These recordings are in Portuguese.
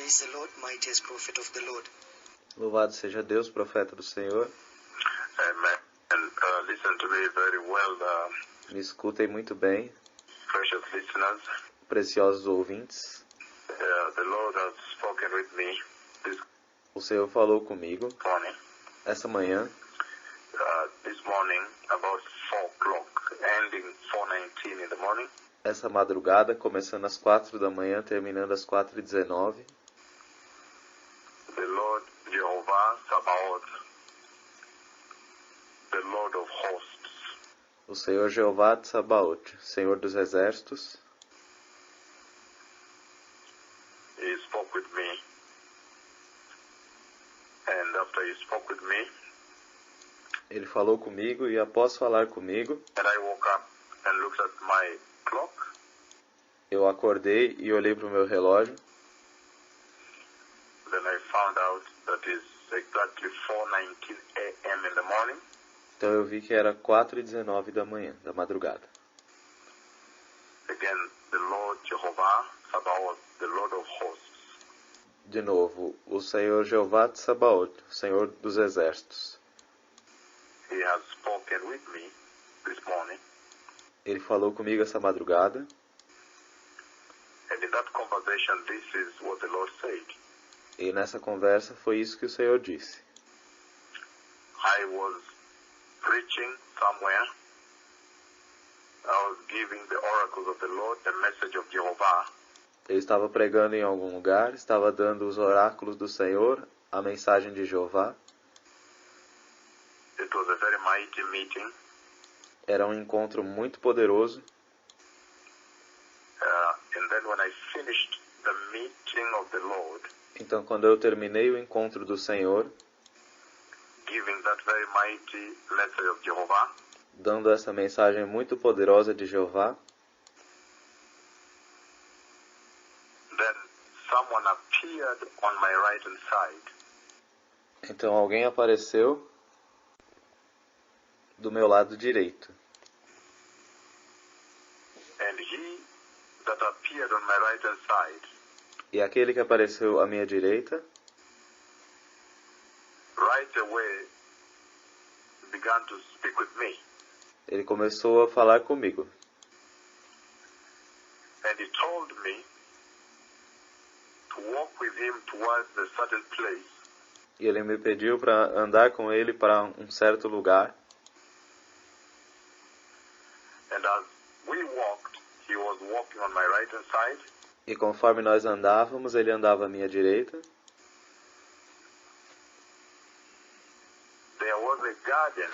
Praise the Lord, mightiest prophet of the Lord. Louvado seja Deus, profeta do Senhor. Amen. And listen to me very well, Me escutem muito bem, precious listeners. preciosos ouvintes. The Lord has spoken with me this O Senhor falou comigo morning. essa manhã, This morning, about 4 o'clock, ending 4:19 in the morning. essa madrugada, começando às 4 da manhã, terminando às 4h19. The Lord Jehovah Sabaoth, the Lord of hosts, O Senhor Jeová de Sabaote, Senhor dos exércitos, He spoke with me. And after He spoke with me, Ele falou comigo e após falar comigo, and I woke up and looked at my clock, eu acordei e olhei para o meu relógio. then I found out that it's exactly 4:19 a.m. in the morning. Então eu vi que era 4h19 da manhã, da madrugada. Again, the Lord Jehovah Sabaoth, the Lord of hosts, De novo, o Senhor Jeová de Sabaote, Senhor dos exércitos. He has spoken with me this morning. Ele falou comigo essa madrugada. And in that conversation, this is what the Lord said. E nessa conversa foi isso que o Senhor disse. I was preaching somewhere. I was giving the oracles of the Lord, the message of Jehovah. Eu estava pregando em algum lugar, estava dando os oráculos do Senhor, a mensagem de Jeová. It was a very mighty meeting. Era um encontro muito poderoso. And then when I finished the meeting of the Lord, Então, quando eu terminei o encontro do Senhor, giving that very mighty message of Jehovah, dando essa mensagem muito poderosa de Jeová, then someone appeared on my right-hand side. então alguém apareceu do meu lado direito. And he that appeared on my right-hand side, E aquele que apareceu à minha direita, right away began to speak with me. ele começou a falar comigo. And he told me to walk with him towards a certain place. E ele me pediu para andar com ele para um certo lugar. And as we walked, he was walking on my right-hand side. E conforme nós andávamos, ele andava à minha direita. There was a garden,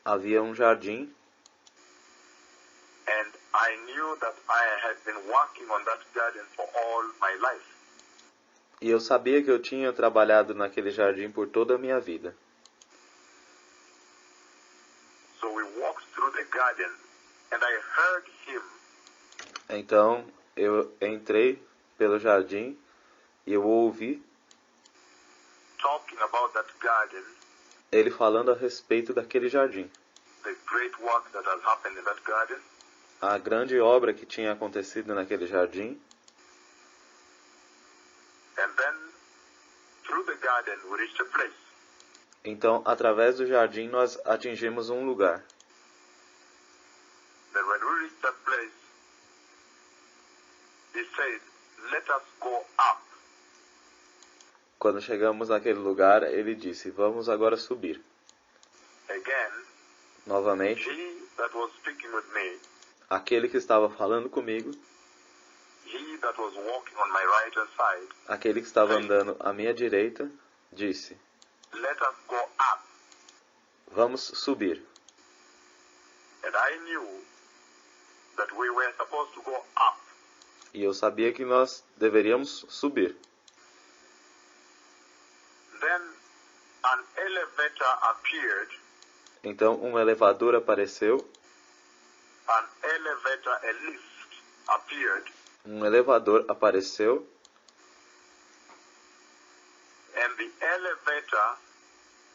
Havia um jardim. and I knew that I had been working on that garden for all my life. E eu sabia que eu tinha trabalhado naquele jardim por toda a minha vida. So we walked through the garden, and I heard him Então eu entrei pelo jardim e eu ouvi talking about that garden, ele falando a respeito daquele jardim. the great work that has happened in that garden. A grande obra que tinha acontecido naquele jardim. And then, through the garden, we reached a place. Então, através do jardim, nós atingimos um lugar. Then when we reached that place, he said, let us go up. Quando chegamos naquele lugar, ele disse, vamos agora subir. Again, Novamente, he that was speaking with me, aquele que estava falando comigo, he that was walking on my right-hand side, aquele que estava andando à minha direita, disse, let us go up. vamos subir. And I knew that we were supposed to go up. E eu sabia que nós deveríamos subir. Then an elevator appeared. Então, um elevador apareceu. An elevator, a lift appeared. Um elevador apareceu. And the elevator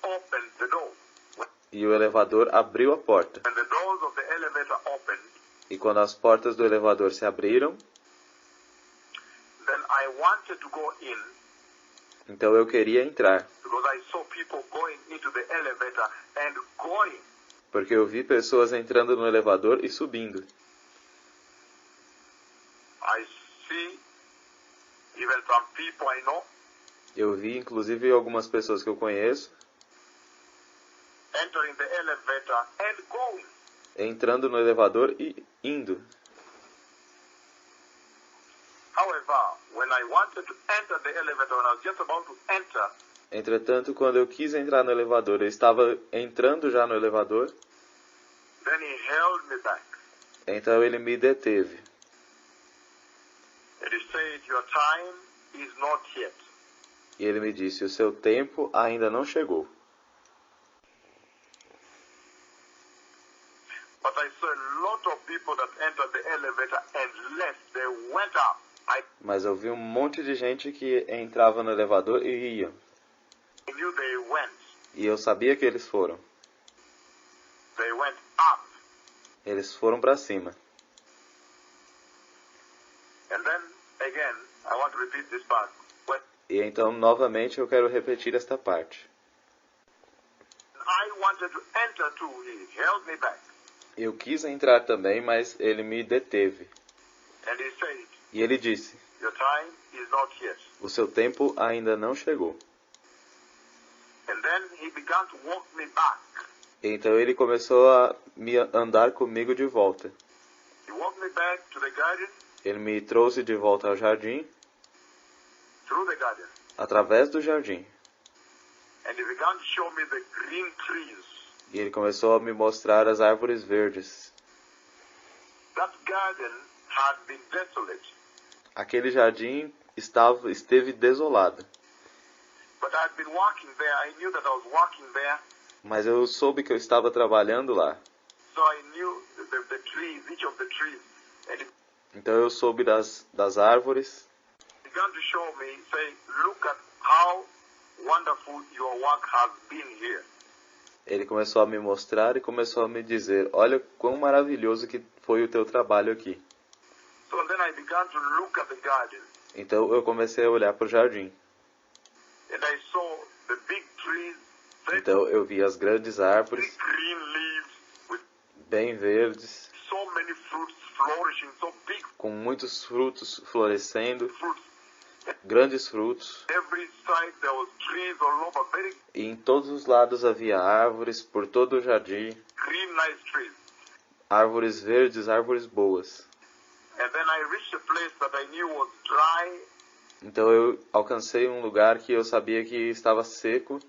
opened the door. E o elevador abriu a porta. When the doors of the elevator opened, E quando as portas do elevador se abriram, then I wanted wanted to go in Então eu queria entrar, because I saw people going into the elevator and going. porque eu vi pessoas entrando no elevador e subindo. I see even some people I know Eu vi, inclusive, algumas pessoas que eu conheço entering the elevator and going. entrando no elevador e indo. However, when I wanted to enter the elevator, when I was just about to enter, Entretanto, quando eu quis entrar no elevador, eu estava entrando já no elevador, then he held me back. então ele me deteve. And he said, your time is not yet. E ele me disse, o seu tempo ainda não chegou. But I saw a lot of people that entered the elevator and left. They went up. Mas eu vi um monte de gente que entrava no elevador e ia. I knew they went. E eu sabia que eles foram. They went up. Eles foram para cima. And then, again, I want to repeat this part. When E então, novamente, eu quero repetir esta parte. I wanted to enter too, he held me back. Eu quis entrar também, mas ele me deteve. And he said, E ele disse, your time is not yet. o seu tempo ainda não chegou. And then he began to walk me back. Então ele começou a me andar comigo de volta. He walked me back to the garden, Ele me trouxe de volta ao jardim, through the garden. através do jardim. And he began to show me the green trees. E ele começou a me mostrar as árvores verdes. That garden had been desolate. Aquele jardim esteve desolado. But I'd been walking there. I knew that I was walking there. Mas eu soube que eu estava trabalhando lá. So I knew the trees, each of the trees. And he Então eu soube das árvores. began to show me, say, look at how wonderful your work has been here. Ele começou a me mostrar e começou a me dizer, olha quão maravilhoso que foi o teu trabalho aqui. So then I began to look at the garden. Então eu comecei a olhar para o jardim. And I saw the big trees, Então eu vi as grandes árvores, big green leaves, with bem verdes, so many fruits flourishing, so big com muitos frutos florescendo, fruits. grandes frutos. Every side there was trees all over, very E em todos os lados havia árvores, por todo o jardim, green, nice trees. árvores verdes, árvores boas. And then I reached a place that I knew was dry. Então eu alcancei um lugar que eu sabia que estava seco,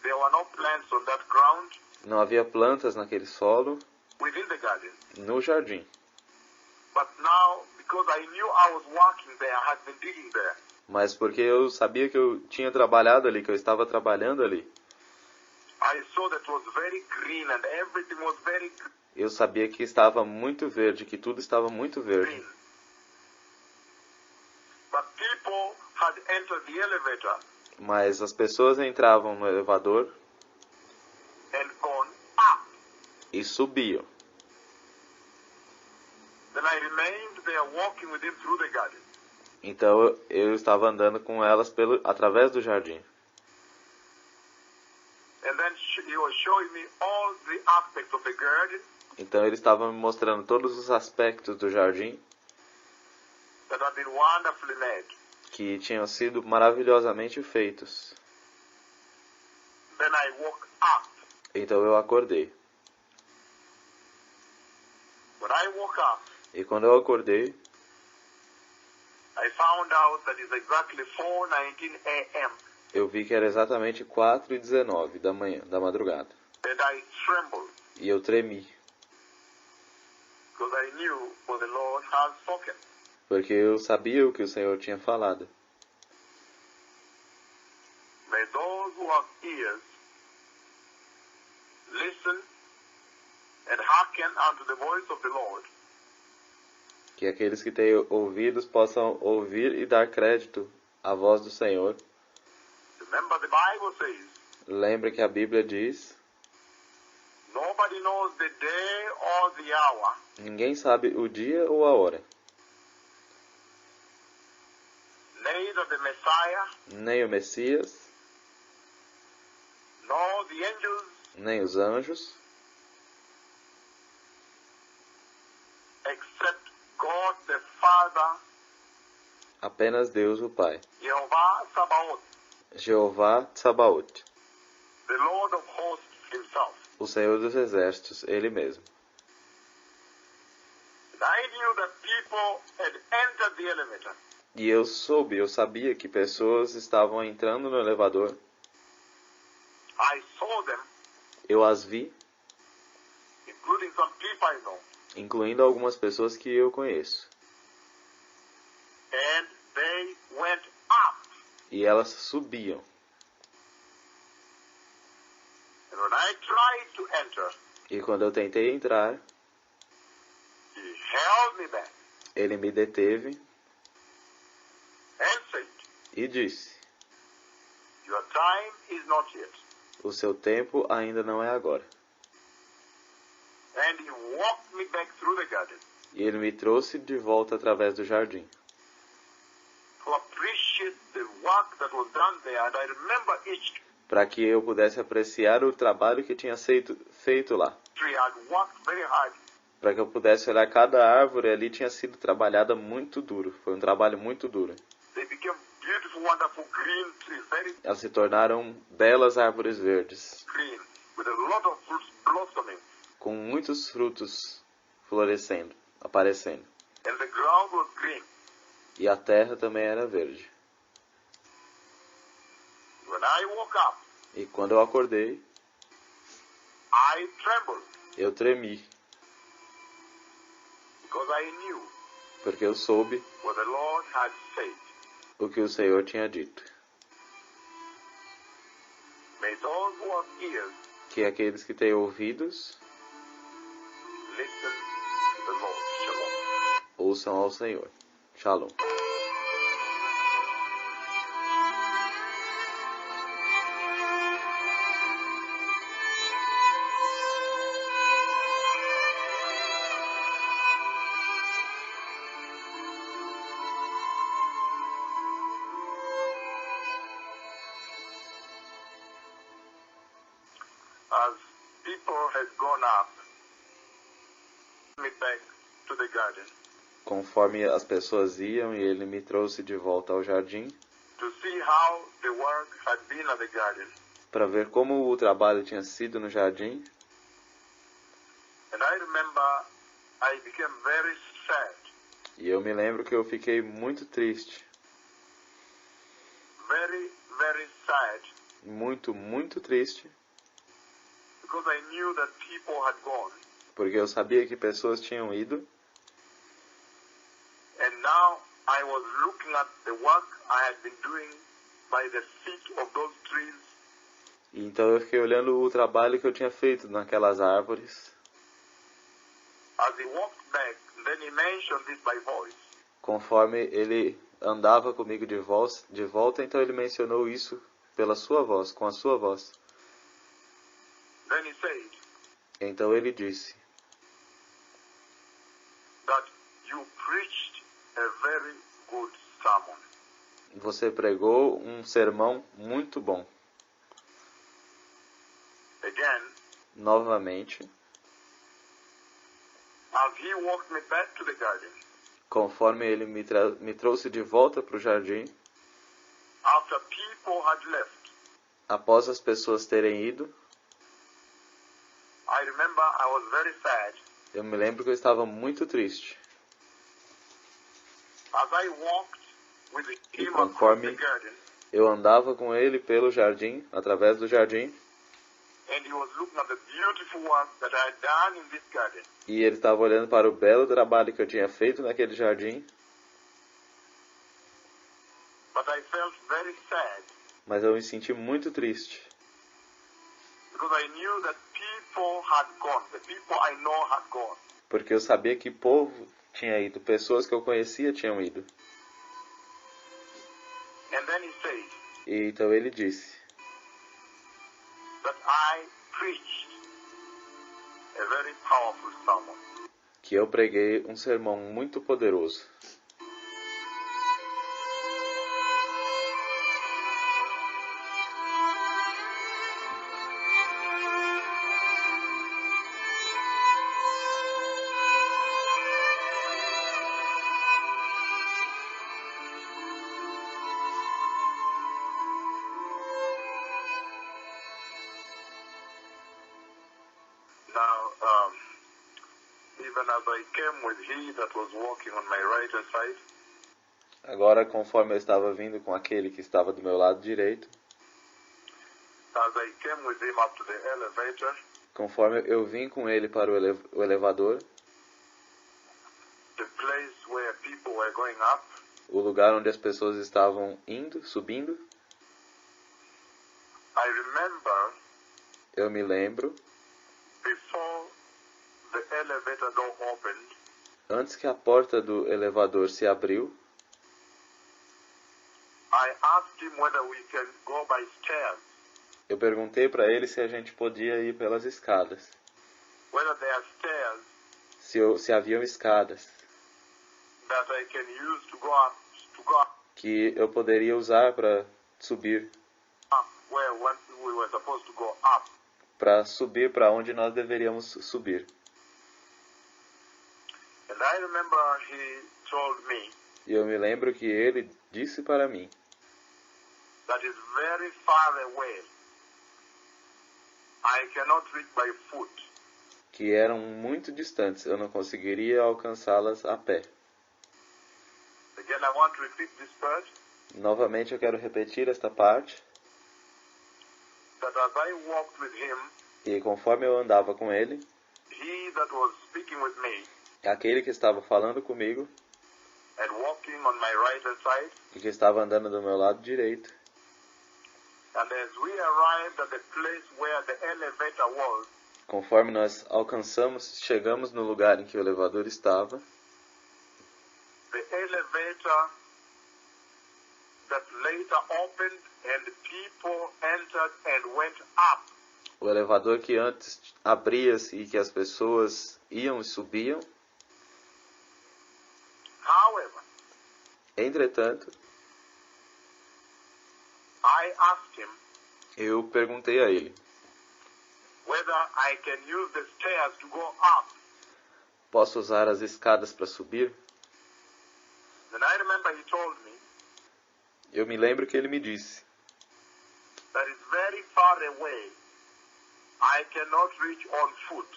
There were no plants on that ground não havia plantas naquele solo, within the garden. no jardim. But now, because I knew I was working there, I had been digging there. Mas porque eu sabia que eu tinha trabalhado ali, que eu estava trabalhando ali, I saw that it was very green and everything was very eu sabia que estava muito verde, que tudo estava muito verde. green. But people had entered the elevator Mas as pessoas entravam no elevador and gone up. e subiam. Then I remained there walking with him through the garden. Então eu estava andando com elas através do jardim. And then he was showing me all the aspects of the garden Então ele estava me mostrando todos os aspectos do jardim that had been wonderfully made. que tinham sido maravilhosamente feitos. Then I woke up. Então eu acordei. When I woke up, E quando eu acordei, I found out that it's exactly 4:19 a.m. eu vi que era exatamente 4h19 da manhã, da madrugada. And I trembled E eu tremi, because I knew what the Lord had spoken. porque eu sabia o que o Senhor tinha falado. May those who have ears listen and hearken unto the voice of the Lord. Que aqueles que têm ouvidos possam ouvir e dar crédito à voz do Senhor. Remember, the Bible says, Lembre que a Bíblia diz, nobody knows the day or the hour ninguém sabe o dia ou a hora, neither the Messiah, nem o Messias, nor the angels, nem os anjos, except God the Father, apenas Deus o Pai, Jehovah Sabaoth, Jeová Tsabaoth, the Lord of hosts himself. o Senhor dos Exércitos, Ele mesmo. And I knew that people had entered the elevator. E eu sabia que pessoas estavam entrando no elevador. I saw them, Eu as vi, including some people I know. incluindo algumas pessoas que eu conheço. And they went up. E elas subiam. And when I tried to enter, E quando eu tentei entrar, he held me back ele me deteve and said, e disse: your time is not yet. o seu tempo ainda não é agora. And he walked me back through the garden E ele me trouxe de volta através do jardim, to appreciate the work that was done there. And I remember each para que eu pudesse apreciar o trabalho que tinha feito lá. tree had worked very hard. Para que eu pudesse olhar cada árvore ali tinha sido trabalhada muito duro. Foi um trabalho muito duro. They became beautiful, wonderful green trees, very Elas se tornaram belas árvores verdes, green, with a lot of fruits blossoming. com muitos frutos florescendo, aparecendo. And the ground was green. E a terra também era verde. When I woke up, E quando eu acordei, I trembled eu tremi, because I knew porque eu soube what the Lord had said. o que o Senhor tinha dito. May those who have ears Que aqueles que têm ouvidos, listen to the Lord. Shalom. ouçam ao Senhor. Shalom. As people had gone up, me back to the garden Conforme as pessoas iam, e ele me trouxe de volta ao jardim, to see how the work had been at the garden. para ver como o trabalho tinha sido no jardim. And I remember I became very sad, E eu me lembro que eu fiquei muito triste, very, very sad, muito, muito triste, because I knew that people had gone. porque eu sabia que pessoas tinham ido, And now I was looking at the work I had been doing by the feet of those trees. e então eu fiquei olhando o trabalho que eu tinha feito naquelas árvores. As he walked back, then he mentioned this by voice. Conforme ele andava comigo de volta, então ele mencionou isso pela sua voz, com a sua voz. Then he said Então ele disse that you preached a very good sermon. você pregou um sermão muito bom. Again, Novamente, as he walked me back to the garden, conforme ele me trouxe de volta para o jardim, after people had left, após as pessoas terem ido, I remember I was very sad. eu me lembro que eu estava muito triste. As I walked with E him across conforme the garden, eu andava com ele pelo jardim, através do jardim, and he was looking at the beautiful work that I had done in this garden, e ele estava olhando para o belo trabalho que eu tinha feito naquele jardim, but I felt very sad mas eu me senti muito triste, because I knew that people had gone. The people I know had gone. porque eu sabia que povo tinha ido, pessoas que eu conhecia tinham ido. And then he said E então ele disse that I preached a very powerful sermon. que eu preguei um sermão muito poderoso. Now, even as I came with he that was walking on my right hand side, Agora, conforme eu estava vindo com aquele que estava do meu lado direito, as I came with him up to the elevator, conforme eu vim com ele para o elevador, the place where people were going up, o lugar onde as pessoas estavam subindo, I remember eu me lembro, before the elevator door opened, antes que a porta do elevador se abriu, I asked him whether we can go by stairs, eu perguntei para ele se a gente podia ir pelas escadas, whether there are stairs se haviam escadas that I can use to go up que eu poderia usar para subir, where we were supposed to go up. para subir para onde nós deveríamos subir. And I remember he told me E eu me lembro que ele disse para mim that is very far away. I cannot reach by foot. que eram muito distantes, eu não conseguiria alcançá-las a pé. Again, I want to repeat this part, Novamente eu quero repetir esta parte, that as I walked with him, e conforme eu andava com ele, he that was speaking with me aquele que estava falando comigo and walking on my right hand side, e que estava andando do meu lado direito, and as we arrived at the place where the elevator was, conforme nós chegamos no lugar em que o elevador estava, the elevator that later opened and people entered and went up. o elevador que antes abria-se e que as pessoas iam e subiam. However, Entretanto, I asked him eu perguntei a ele, whether I can use the stairs to go up. posso usar as escadas para subir? Then I remember he told me Eu me lembro que ele me disse that it's very far away. I cannot reach on foot.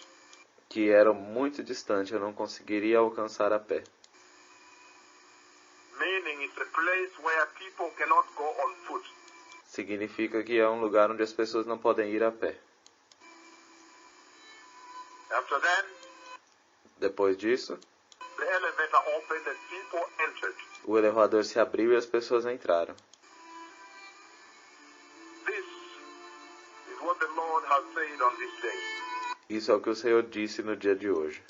que era muito distante, eu não conseguiria alcançar a pé. Meaning it's a place where people cannot go on foot. Significa que é um lugar onde as pessoas não podem ir a pé. After that, Depois disso, the elevator opened and people entered. o elevador se abriu e as pessoas entraram. This is what the Lord has said on this day. Isso é o que o Senhor disse no dia de hoje.